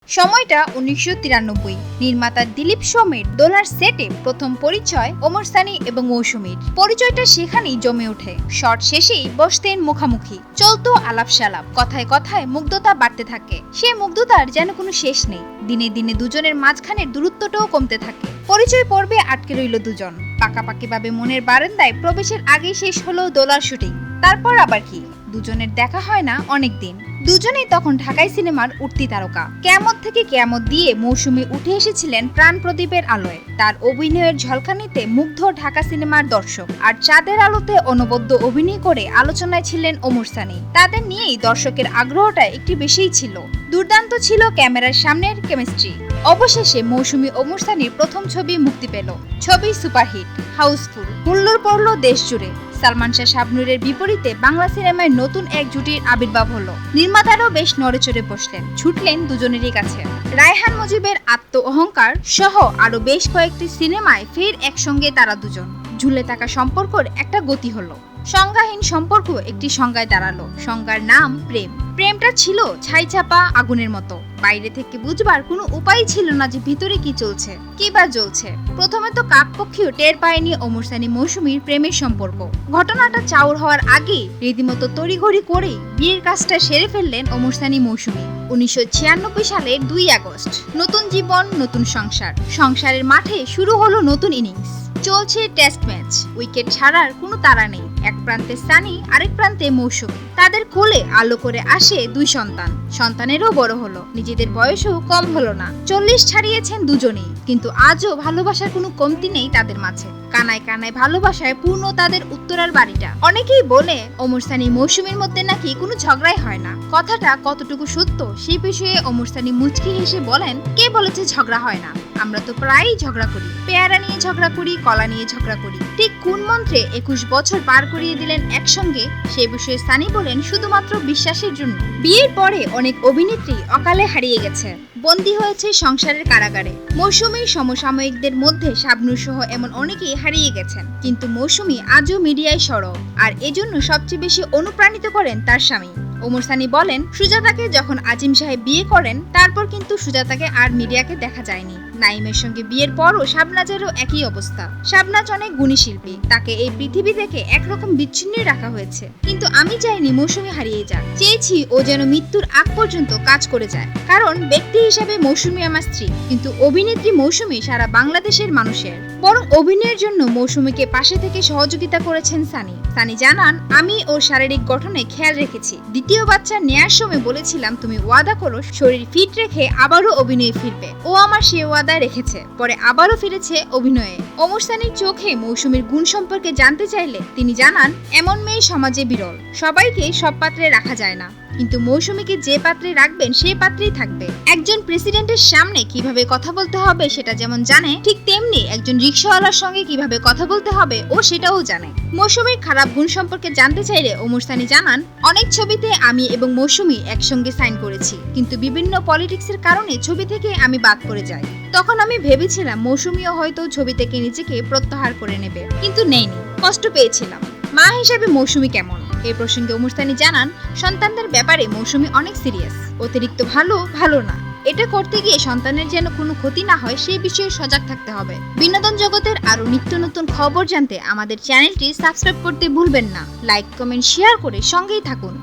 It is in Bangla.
সময়টা 1993। নির্মাতা দিলীপ সোমের দোলার সেটে প্রথম পরিচয় ওমর সানি এবং মৌসুমীর। পরিচয়টা সেখানেই জমে ওঠে। শট শেষেই বসতেন মুখামুখি, চলতো আলাপ সালাপ, কথায় কথায় মুগ্ধতা বাড়তে থাকে। সে মুগ্ধতার যেন কোনো শেষ নেই। দিনে দিনে দুজনের মাঝখানের দূরত্বটাও কমতে থাকে। পরিচয় পর্বে আটকে রইল দুজন। পাকাপাকিভাবে মনের বারান্দায় প্রবেশের আগেই শেষ হলো দোলার শুটিং। তারপর আবার কি, দুজনের দেখা হয় না অনেকদিন। দুজনেই তখন ঢাকাই সিনেমার উঠতি তারকা। কেয়ামত থেকে কেয়ামত দিয়ে মৌসুমী উঠে এসেছিলেন প্রাণ প্রদীপের আলোয়। তার অভিনয়ের ঝলকানিতে মুগ্ধ ঢাকা সিনেমার দর্শক। আর চাঁদের আলোতে অনবদ্য অভিনয় করে আলোচনায় ছিলেন ওমর সানি। তাদের নিয়েই দর্শকের আগ্রহটা একটু বেশিই ছিল। দুর্দান্ত ছিল ক্যামেরার সামনের কেমিস্ট্রি। অবশেষে মৌসুমী ওমর সানির প্রথম ছবি মুক্তি পেল। ছবি সুপারহিট, হাউসফুল, হুল্লোড় পড়ল দেশ জুড়ে। সালমান শাহ শাবনূরের বিপরীতে বাংলা সিনেমায় নতুন এক জুটির আবির্ভাব হলো। নির্মাতারাও বেশ নড়েচড়ে বসলেন, ছুটলেন দুজনেরই কাছে। রায়হান মুজিবের আত্ম অহংকার সহ আরো বেশ কয়েকটি সিনেমায় ফের একসঙ্গে তারা দুজন। ঝুলে থাকা সম্পর্কের একটা গতি হলো। সংজ্ঞাহীন সম্পর্ক একটি সংজ্ঞায় দাঁড়ালো। সংজ্ঞার নাম প্রেম। প্রেমটা ছিল ছাই চাপা আগুনের মতো। বাইরে থেকে বুঝবার কোনো উপায় ছিল না যে ভিতরে কি চলছে, কি বা জ্বলছে। প্রথমে তো কাকপক্ষীও টের পায়নি ওমর সানি মৌসুমীর প্রেমের সম্পর্ক। ঘটনাটা চাউর হওয়ার আগে রীতিমতো তড়িঘড়ি করেই বিয়ের কাজটা সেরে ফেললেন ওমর সানি মৌসুমী। 1996 সালের 2 আগস্ট। নতুন জীবন, নতুন সংসার। সংসারের মাঠে শুরু হলো নতুন ইনিংস। চলছে টেস্ট ম্যাচ। উইকেট ছাড়ার কোনো তাড়া নেই। এক প্রান্তে সানি, আরেক প্রান্তে মৌসুমী। তাদের কোলে আলো করে আসে 2 সন্তান। সন্তানেরও বড় হলো, নিজেদের বয়সও কম হলো না। 40 ছাড়িয়েছেন দুজনেই, কিন্তু আজও ভালোবাসার কোনো কমতি নেই তাদের মাঝে। কানায় কানায় ভালোবাসায় পূর্ণ তাদের উত্তরার বাড়িটা। অনেকেই বলে ওমর সানি মৌসুমীর মধ্যে নাকি কোনো ঝগড়াই হয় না। কথাটা কতটুকু সত্য সেই বিষয়ে ওমর সানি মুচকি হেসে বলেন, কে বলেছে ঝগড়া হয় না? আমরা তো প্রায়ই ঝগড়া করি। পেয়ারা নিয়ে ঝগড়া করি, কলা নিয়ে ঝগড়া করি। ঠিক কোন মন্ত্রে 21 বছর পার করিয়ে দিলেন একসঙ্গে, সে বিষয়ে সানি বলেন শুধুমাত্র বিশ্বাসের জন্য। বিয়ের পরে অনেক অভিনেত্রী অকালে হারিয়ে গেছে, বন্দী হয়েছে সংসারের কারাগারে। মৌসুমীর সমসাময়িকদের মধ্যে শাবনূর সহ এমন অনেকেই হারিয়ে গেছেন, কিন্তু মৌসুমী আজও মিডিয়ায় সরব। আর এজন্য সবচেয়ে বেশি অনুপ্রাণিত করেন তার স্বামী। ওমর সানি বলেন, সুজাতাকে যখন আজিম সাহেব বিয়ে করেন, তারপর কিন্তু সুজাতাকে আর মিডিয়াকে দেখা যায়নি। নাইমের সঙ্গে বিয়ের পরও শাবনাজেরও একই অবস্থা। শাবনাজ অনেক গুণী শিল্পী, তাকে এই পৃথিবী থেকে একরকম বিচ্ছিন্নই রাখা হয়েছে। কিন্তু আমি চাইনি মৌসুমী হারিয়ে যাক। চেয়েছি ও যেন মৃত্যুর আগ পর্যন্ত কাজ করে যায়। কারণ ব্যক্তি হিসাবে মৌসুমী আমার স্ত্রী, কিন্তু অভিনেত্রী মৌসুমী সারা বাংলাদেশের মানুষের। বরং অভিনয়ের জন্য মৌসুমীকে পাশে থেকে সহযোগিতা করেছেন সানি। সানি জানান, আমি ওর শারীরিক গঠনে খেয়াল রেখেছি। দ্বিতীয় বাচ্চা নেয়ার সময় বলেছিলাম, তুমি ওয়াদা করো শরীর ফিট রেখে আবারও অভিনয়ে ফিরবে। ও আমার সে ওয়াদা রেখেছে। পরে আবারও ফিরেছে অভিনয়ে। ওমর সানির চোখে মৌসুমীর গুণ সম্পর্কে জানতে চাইলে তিনি জানান, এমন মেয়ে সমাজে বিরল। সবাইকে সব পাত্রে রাখা যায় না, কিন্তু মৌসুমীকে যে পাত্রে রাখবেন সেই পাত্রেই থাকবে। একজন প্রেসিডেন্টের সামনে কিভাবে কথা বলতে হবে সেটা যেমন জানে, ঠিক তেমনি একজন রিকশাওয়ালার সঙ্গে কিভাবে কথা বলতে হবে ও সেটাও জানে। মৌসুমীর খারাপ গুণ সম্পর্কে জানতে চাইলে ওমর সানি জানান, অনেক ছবিতে আমি এবং মৌসুমী একসঙ্গে সাইন করেছি, কিন্তু বিভিন্ন পলিটিক্সের কারণে ছবি থেকে আমি বাদ পড়ে যাই। তখন আমি ভেবেছিলাম মৌসুমীও হয়তো ছবি থেকে নিজেকে প্রত্যাহার করে নেবে, কিন্তু নেয়নি। কষ্ট পেয়েছিলাম। মা হিসেবে মৌসুমী কেমন? এই প্রসঙ্গে ওমর সানি জানান, সন্তানদের ব্যাপারে মৌসুমী অনেক সিরিয়াস। অতিরিক্ত ভালো না। এটা করতে গিয়ে সন্তানের যেন কোনো ক্ষতি না হয় সেই বিষয়ে সজাগ থাকতে হবে। বিনোদন জগতের আরো নিত্য নতুন খবর জানতে আমাদের চ্যানেলটি সাবস্ক্রাইব করতে ভুলবেন না। লাইক, কমেন্ট, শেয়ার করে সঙ্গেই থাকুন।